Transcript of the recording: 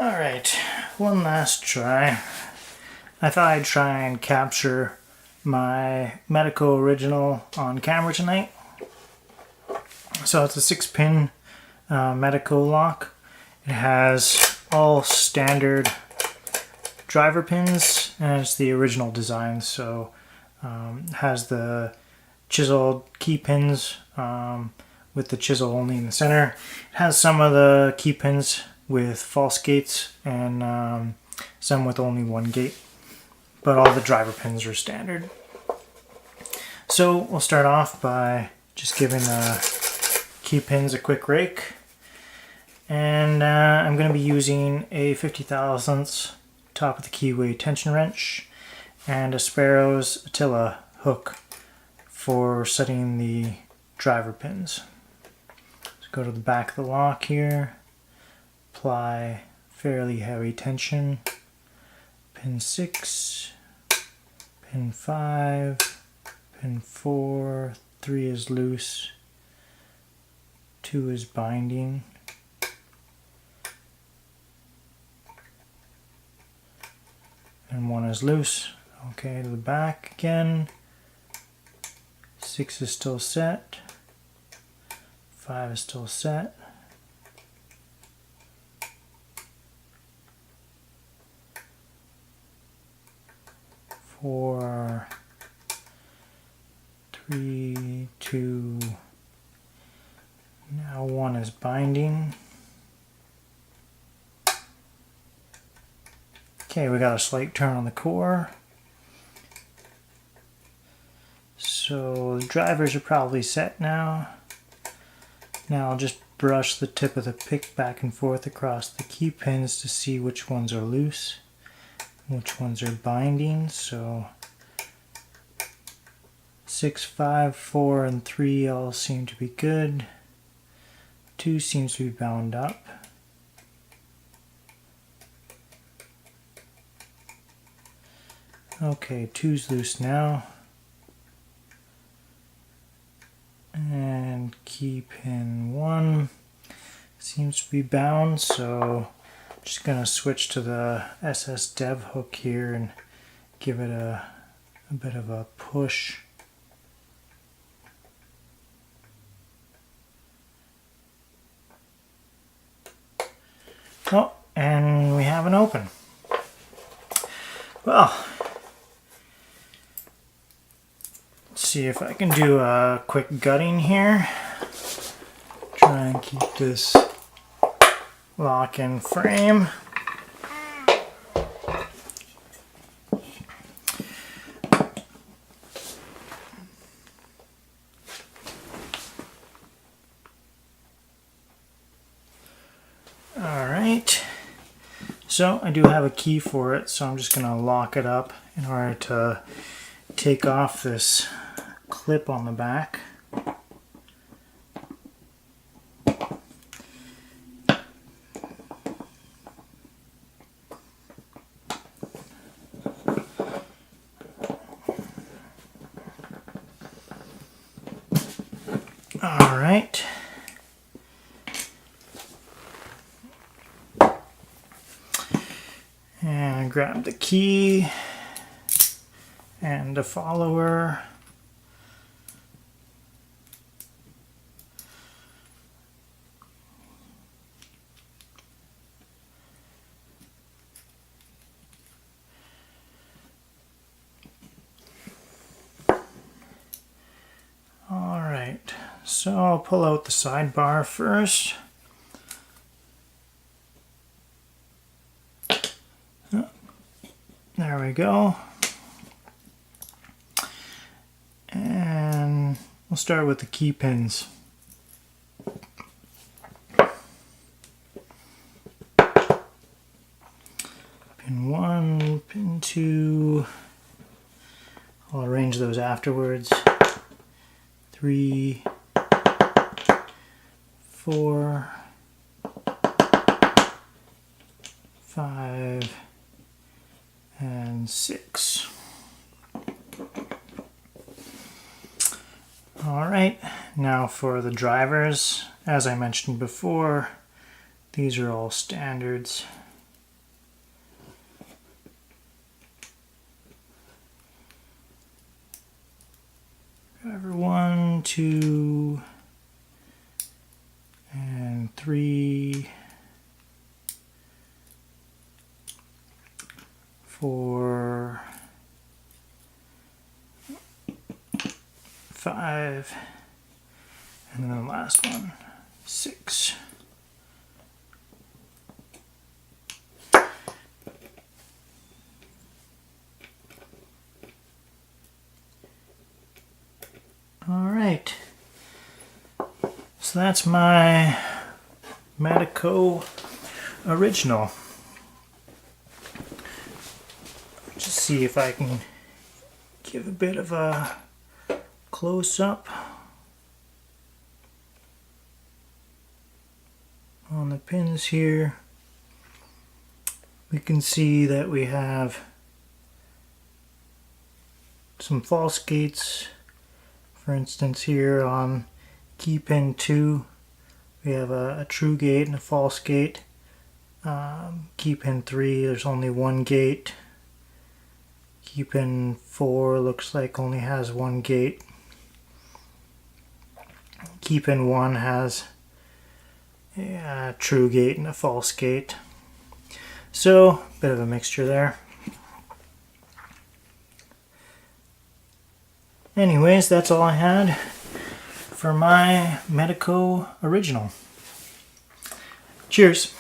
Alright, one last try. I thought I'd try and capture my Medeco Original on camera tonight. So it's a 6-pin Medeco lock. It has all standard driver pins and it's the original design, so it has the chiseled key pins with the chisel only in the center. It has some of the key pins with false gates and some with only one gate, but all the driver pins are standard. So we'll start off by just giving the key pins a quick rake, and I'm going to be using a 50 thousandths top of the keyway tension wrench and a Sparrow's Attila hook for setting the driver pins. So go to the back of the lock here, apply fairly heavy tension, pin 6, pin 5, pin 4, 3 is loose, 2 is binding, and 1 is loose. Okay, to the back again, 6 is still set, 5 is still set, 4, 3, 2, now 1 is binding. Okay, we got a slight turn on the core. So the drivers are probably set now. Now I'll just brush the tip of the pick back and forth across the key pins to see which ones are loose, which ones are binding. So 6, 5, 4, and 3 all seem to be good. 2 seems to be bound up. Okay, 2's loose now. And key pin 1 seems to be bound, so I'm just going to switch to the SS Dev hook here and give it a bit of a push. Oh, and we have an open. Well, let's see if I can do a quick gutting here. Try and keep this lock in frame. Alright, so I do have a key for it, so I'm just going to lock it up in order to take off this clip on the back. All right. And grab the key and the follower. All right, so I'll pull out the sidebar first. There we go. And we'll start with the key pins. Pin 1, pin 2. I'll arrange those afterwards. 3, 4, 5, and 6. Alright, now for the drivers. As I mentioned before, these are all standards. 2 and 3, 4, 5, and then the last one, 6. Alright, so that's my Medeco Original. Just see if I can give a bit of a close-up on the pins here. We can see that we have some false gates. For instance, here on key pin 2 we have a true gate and a false gate. Key pin 3 there's only one gate. Key pin 4 looks like only has one gate. Key pin 1 has a true gate and a false gate. So, a bit of a mixture there. Anyways, that's all I had for my Medeco Original. Cheers!